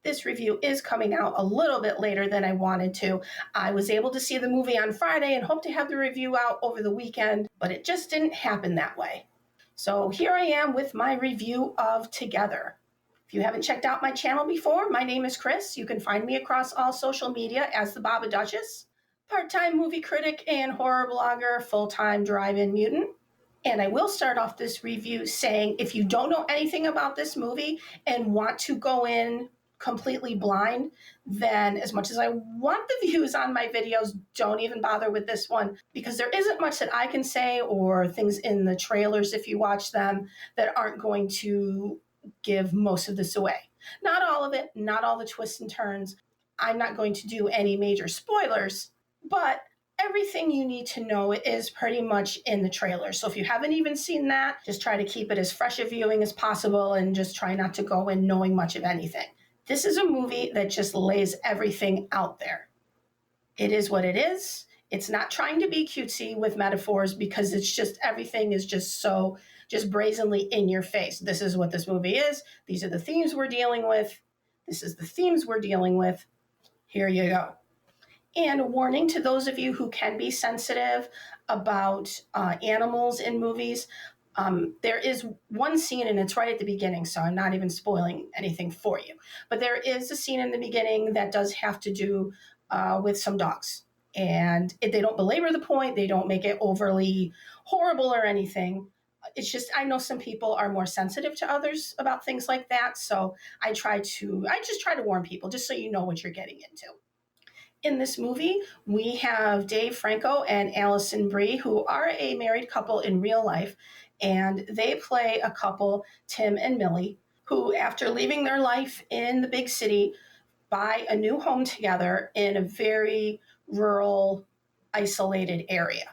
this review is coming out a little bit later than I wanted to. I was able to see the movie on Friday and hope to have the review out over the weekend, but it just didn't happen that way. So here I am with my review of Together. If you haven't checked out my channel before, my name is Chris. You can find me across all social media as the Baba Duchess, part-time movie critic and horror blogger, full-time drive-in mutant. And I will start off this review saying, if you don't know anything about this movie and want to go in completely blind, then as much as I want the views on my videos, don't even bother with this one, because there isn't much that I can say or things in the trailers, if you watch them, that aren't going to give most of this away. Not all of it, not all the twists and turns. I'm not going to do any major spoilers, but everything you need to know is pretty much in the trailer. So if you haven't even seen that, just try to keep it as fresh a viewing as possible and just try not to go in knowing much of anything. This is a movie that just lays everything out there. It is what it is. It's not trying to be cutesy with metaphors, because it's just, everything is just so just brazenly in your face. This is what this movie is. These are the themes we're dealing with. This is the themes we're dealing with. Here you go. And a warning to those of you who can be sensitive about animals in movies. There is one scene, and it's right at the beginning, so I'm not even spoiling anything for you. But there is a scene in the beginning that does have to do with some dogs. And they don't belabor the point. They don't make it overly horrible or anything. It's just, I know some people are more sensitive to others about things like that. So I just try to warn people, just so you know what you're getting into. In this movie, we have Dave Franco and Allison Brie, who are a married couple in real life, and they play a couple, Tim and Millie, who, after leaving their life in the big city, buy a new home together in a very rural, isolated area.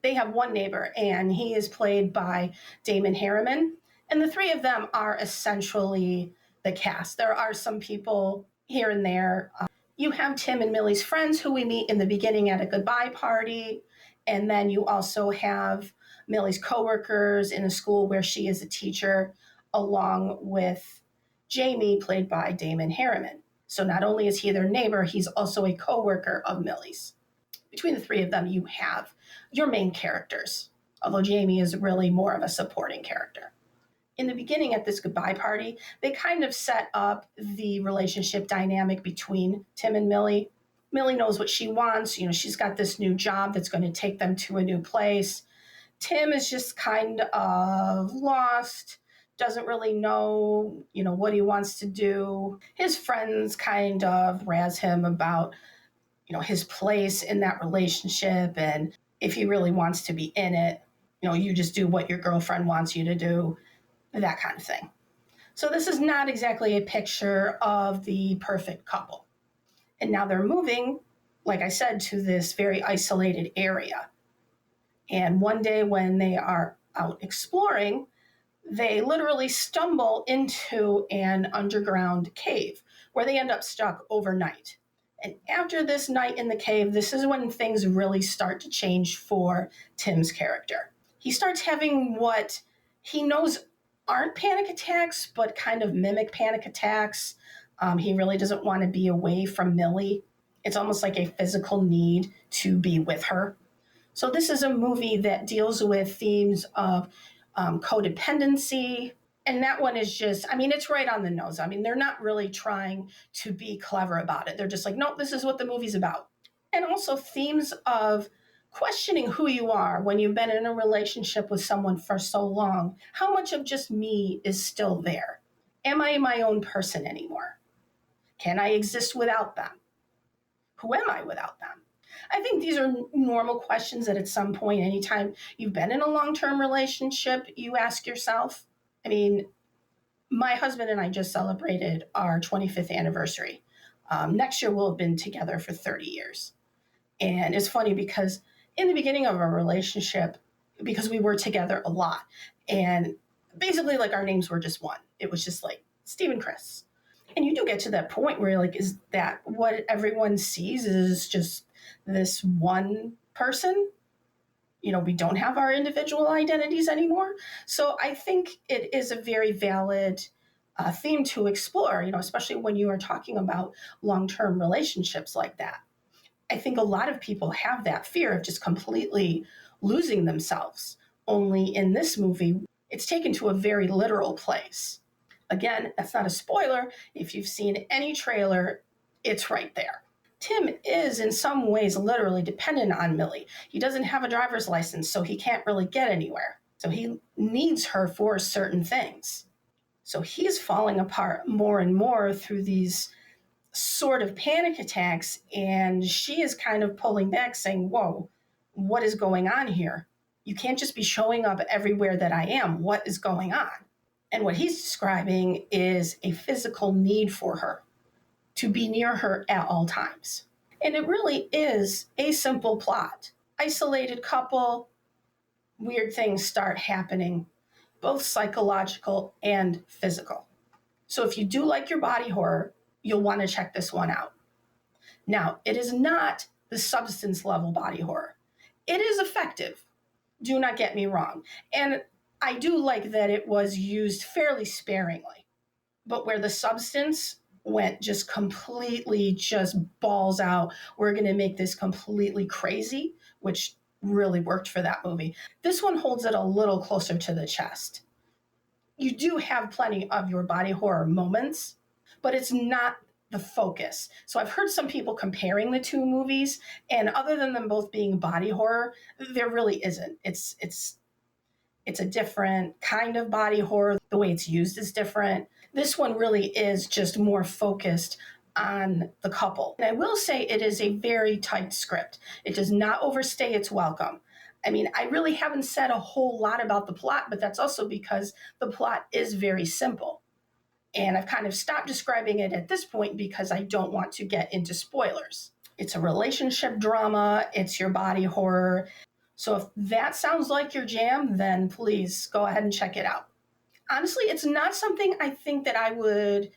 They have one neighbor, and he is played by Damon Harriman, and the three of them are essentially the cast. There are some people here and there. You have Tim and Millie's friends, who we meet in the beginning at a goodbye party. And then you also have Millie's coworkers in a school where she is a teacher, along with Jamie, played by Damon Harriman. So not only is he their neighbor, he's also a coworker of Millie's. Between the three of them, you have your main characters, although Jamie is really more of a supporting character. In the beginning, at this goodbye party, they kind of set up the relationship dynamic between Tim and Millie. Millie knows what she wants. She's got this new job that's going to take them to a new place. Tim is just kind of lost, doesn't really know, what he wants to do. His friends kind of razz him about, his place in that relationship, and if he really wants to be in it, you just do what your girlfriend wants you to do. That kind of thing. So this is not exactly a picture of the perfect couple. And now they're moving, like I said, to this very isolated area. And one day when they are out exploring, they literally stumble into an underground cave where they end up stuck overnight. And after this night in the cave, this is when things really start to change for Tim's character. He starts having what he knows aren't panic attacks, but kind of mimic panic attacks. He really doesn't want to be away from Millie. It's almost like a physical need to be with her. So this is a movie that deals with themes of codependency. And that one is just, it's right on the nose. They're not really trying to be clever about it. They're just like, nope, this is what the movie's about. And also themes of questioning who you are when you've been in a relationship with someone for so long. How much of just me is still there? Am I my own person anymore? Can I exist without them? Who am I without them? I think these are normal questions that at some point, anytime you've been in a long-term relationship, you ask yourself. My husband and I just celebrated our 25th anniversary. Next year, we'll have been together for 30 years. And it's funny because in the beginning of our relationship, because we were together a lot, and basically like our names were just one. It was just like Steve and Chris. And you do get to that point where you're like, is that what everyone sees is just this one person? We don't have our individual identities anymore. So I think it is a very valid theme to explore, especially when you are talking about long-term relationships like that. I think a lot of people have that fear of just completely losing themselves. Only in this movie, it's taken to a very literal place. Again, that's not a spoiler. If you've seen any trailer, it's right there. Tim is in some ways literally dependent on Millie. He doesn't have a driver's license, so he can't really get anywhere. So he needs her for certain things. So he's falling apart more and more through these sort of panic attacks, and she is kind of pulling back, saying, whoa, what is going on here? You can't just be showing up everywhere that I am. What is going on? And what he's describing is a physical need for her to be near her at all times. And it really is a simple plot. Isolated couple, weird things start happening, both psychological and physical. So if you do like your body horror, you'll want to check this one out. Now, it is not the substance level body horror. It is effective. Do not get me wrong. And I do like that it was used fairly sparingly. But where the substance went just completely just balls out, we're going to make this completely crazy, which really worked for that movie. This one holds it a little closer to the chest. You do have plenty of your body horror moments, but it's not the focus. So I've heard some people comparing the two movies, and other than them both being body horror, there really isn't. It's a different kind of body horror. The way it's used is different. This one really is just more focused on the couple. And I will say it is a very tight script. It does not overstay its welcome. I mean, I really haven't said a whole lot about the plot, but that's also because the plot is very simple. And I've kind of stopped describing it at this point because I don't want to get into spoilers. It's a relationship drama, it's your body horror. So if that sounds like your jam, then please go ahead and check it out. Honestly, it's not something I think that I would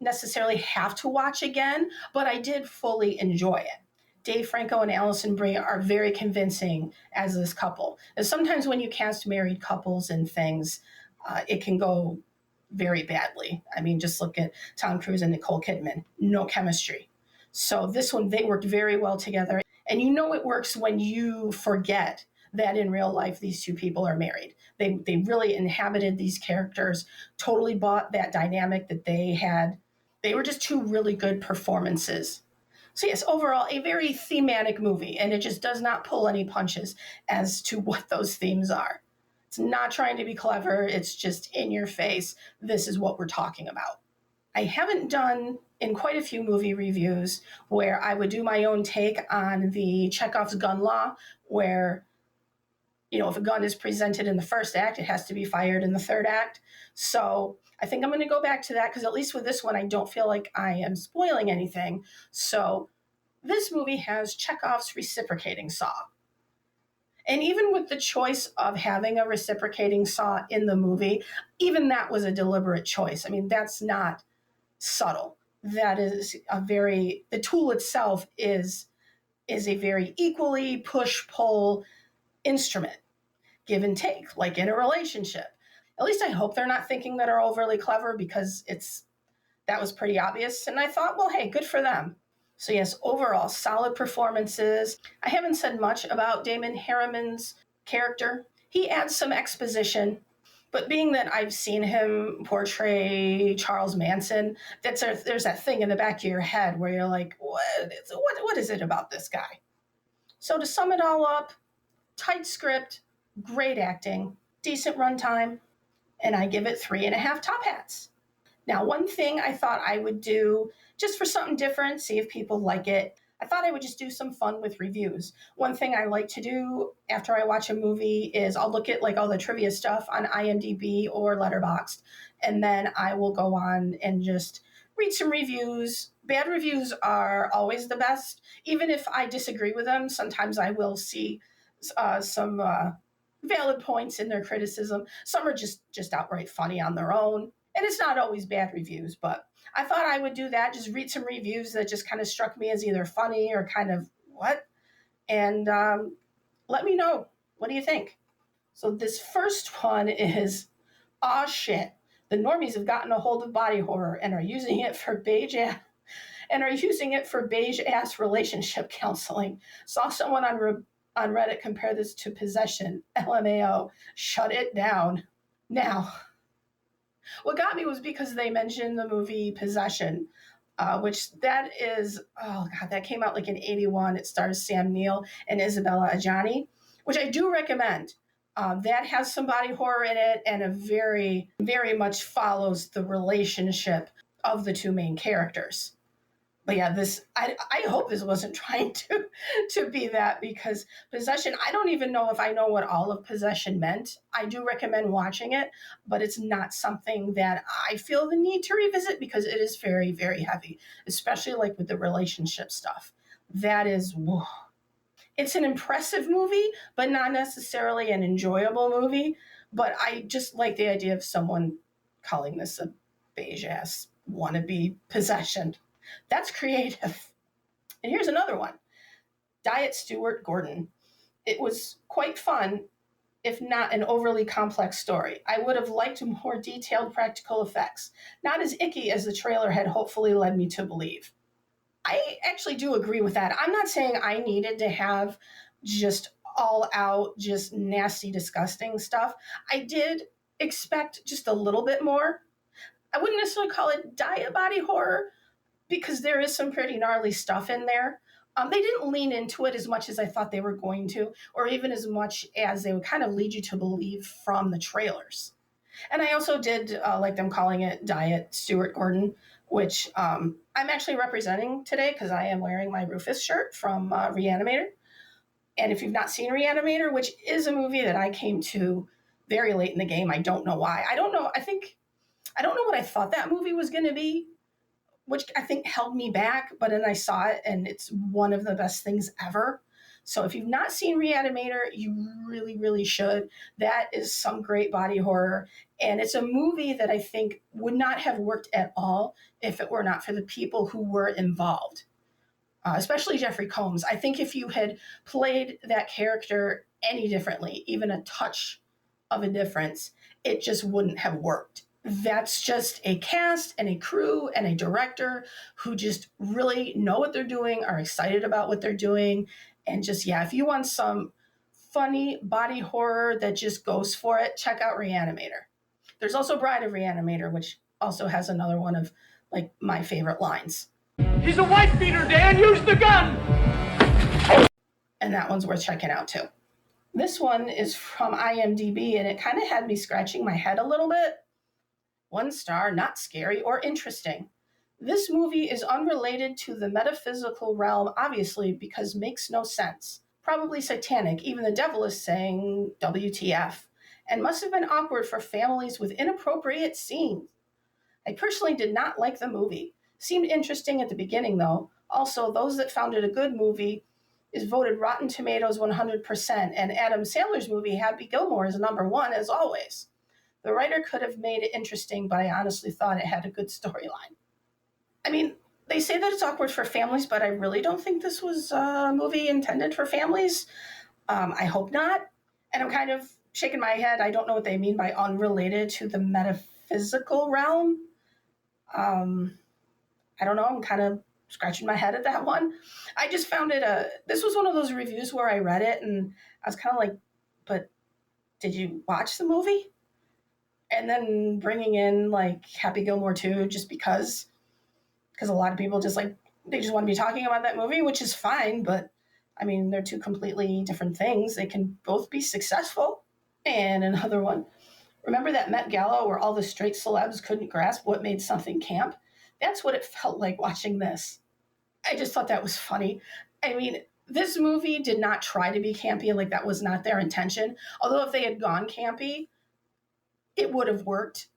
necessarily have to watch again, but I did fully enjoy it. Dave Franco and Alison Brie are very convincing as this couple. And sometimes when you cast married couples and things, it can go very badly. I mean, just look at Tom Cruise and Nicole Kidman. No chemistry. So this one, they worked very well together. And you know it works when you forget that in real life these two people are married. They really inhabited these characters, totally bought that dynamic that they had. They were just two really good performances. So yes, overall, a very thematic movie, and it just does not pull any punches as to what those themes are. It's not trying to be clever. It's just in your face. This is what we're talking about. I haven't done in quite a few movie reviews where I would do my own take on the Chekhov's gun law, where, if a gun is presented in the first act, it has to be fired in the third act. So I think I'm going to go back to that because at least with this one, I don't feel like I am spoiling anything. So this movie has Chekhov's reciprocating saw. And even with the choice of having a reciprocating saw in the movie, even that was a deliberate choice. I mean, that's not subtle. That is the tool itself is a very equally push-pull instrument, give and take, like in a relationship. At least I hope they're not thinking that are overly clever because that was pretty obvious. And I thought, well, hey, good for them. So yes, overall, solid performances. I haven't said much about Damon Harriman's character. He adds some exposition, but being that I've seen him portray Charles Manson, there's that thing in the back of your head where you're like, what is it about this guy? So to sum it all up, tight script, great acting, decent runtime, and I give it 3.5 top hats. Now, one thing I thought I would do, just for something different, see if people like it, I thought I would just do some fun with reviews. One thing I like to do after I watch a movie is I'll look at all the trivia stuff on IMDb or Letterboxd, and then I will go on and just read some reviews. Bad reviews are always the best. Even if I disagree with them, sometimes I will see some valid points in their criticism. Some are just outright funny on their own. And it's not always bad reviews, but I thought I would do that, just read some reviews that just kind of struck me as either funny or kind of what, and let me know. What do you think? So this first one is, aw shit, The normies have gotten a hold of body horror and are using it for beige ass relationship counseling. Saw someone on Reddit compare this to Possession. LMAO. Shut it down. Now, what got me was because they mentioned the movie Possession, which that is, oh God, that came out like in 81. It stars Sam Neill and Isabella Adjani, which I do recommend. That has some body horror in it and a very, very much follows the relationship of the two main characters. But yeah, I hope this wasn't trying to be that, because Possession, I don't even know if I know what all of Possession meant. I do recommend watching it, but it's not something that I feel the need to revisit because it is very, very heavy, especially like with the relationship stuff. That is, whoa. It's an impressive movie, but not necessarily an enjoyable movie. But I just like the idea of someone calling this a beige ass wannabe Possession. That's creative. And here's another one. Diet Stuart Gordon. It was quite fun, if not an overly complex story. I would have liked more detailed practical effects, not as icky as the trailer had hopefully led me to believe. I actually do agree with that. I'm not saying I needed to have just all out, just nasty, disgusting stuff. I did expect just a little bit more. I wouldn't necessarily call it diet body horror, because there is some pretty gnarly stuff in there. They didn't lean into it as much as I thought they were going to, or even as much as they would kind of lead you to believe from the trailers. And I also did like them calling it Diet Stuart Gordon, which I'm actually representing today because I am wearing my Rufus shirt from Reanimator. And if you've not seen Reanimator, which is a movie that I came to very late in the game, I don't know why. I don't know. I don't know what I thought that movie was going to be, which I think held me back, but then I saw it and it's one of the best things ever. So if you've not seen Reanimator, you really, really should. That is some great body horror. And it's a movie that I think would not have worked at all if it were not for the people who were involved, especially Jeffrey Combs. I think if you had played that character any differently, even a touch of a difference, it just wouldn't have worked. That's just a cast and a crew and a director who just really know what they're doing, are excited about what they're doing. And just, yeah, if you want some funny body horror that just goes for it, check out Reanimator. There's also Bride of Reanimator, which also has another one of like my favorite lines. He's a wife beater, Dan. Use the gun. And that one's worth checking out too. This one is from IMDb, and it kind of had me scratching my head a little bit. 1 star, not scary or interesting. This movie is unrelated to the metaphysical realm, obviously, because makes no sense. Probably satanic, even the devil is saying WTF, and must have been awkward for families with inappropriate scenes. I personally did not like the movie. Seemed interesting at the beginning, though. Also, those that found it a good movie is voted Rotten Tomatoes 100%, and Adam Sandler's movie Happy Gilmore is #1, as always. The writer could have made it interesting, but I honestly thought it had a good storyline. I mean, they say that it's awkward for families, but I really don't think this was a movie intended for families. I hope not. And I'm kind of shaking my head. I don't know what they mean by unrelated to the metaphysical realm. I don't know. I'm kind of scratching my head at that one. I just found this was one of those reviews where I read it and I was kind of like, but did you watch the movie? And then bringing in like Happy Gilmore 2 just because a lot of people just like, they just want to be talking about that movie, which is fine. But I mean, they're two completely different things. They can both be successful. And another one, remember that Met Gala where all the straight celebs couldn't grasp what made something camp? That's what it felt like watching this. I just thought that was funny. I mean, this movie did not try to be campy, like that was not their intention. Although if they had gone campy, it would have worked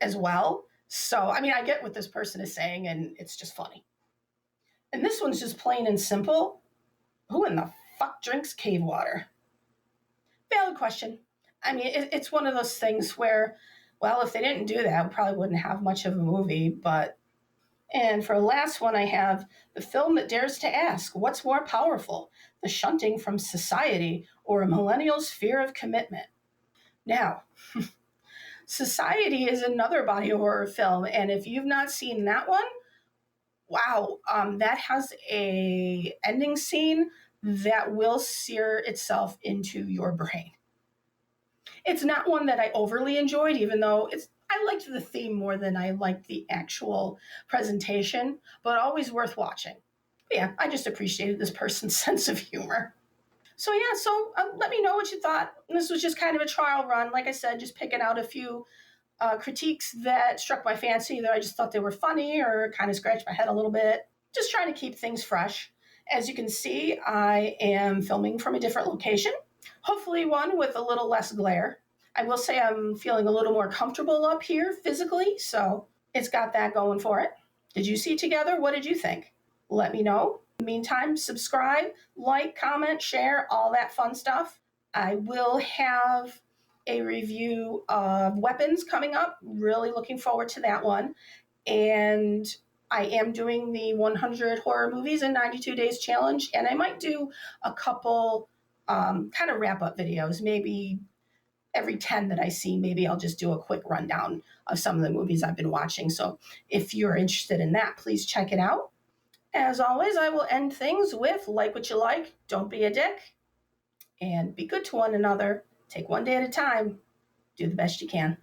as well. So, I mean, I get what this person is saying, and it's just funny. And this one's just plain and simple. Who in the fuck drinks cave water? Valid question. I mean, it's one of those things where, well, if they didn't do that, we probably wouldn't have much of a movie. And for the last one, I have the film that dares to ask, what's more powerful, the shunting from society or a millennial's fear of commitment? Now, Society is another body horror film, and if you've not seen that one, wow, that has a ending scene that will sear itself into your brain. It's not one that I overly enjoyed, even though I liked the theme more than I liked the actual presentation, but always worth watching. But yeah, I just appreciated this person's sense of humor. So yeah, let me know what you thought. This was just kind of a trial run. Like I said, just picking out a few critiques that struck my fancy, that I just thought they were funny or kind of scratched my head a little bit. Just trying to keep things fresh. As you can see, I am filming from a different location, hopefully one with a little less glare. I will say I'm feeling a little more comfortable up here physically, so it's got that going for it. Did you see together? What did you think? Let me know. In the meantime, subscribe, like, comment, share, all that fun stuff. I will have a review of weapons coming up. Really looking forward to that one. And I am doing the 100 horror movies in 92 days challenge, and I might do a couple kind of wrap up videos. Maybe every 10 that I see, maybe I'll just do a quick rundown of some of the movies I've been watching. So if you're interested in that, please check it out. As always, I will end things with like what you like, don't be a dick, and be good to one another. Take one day at a time. Do the best you can.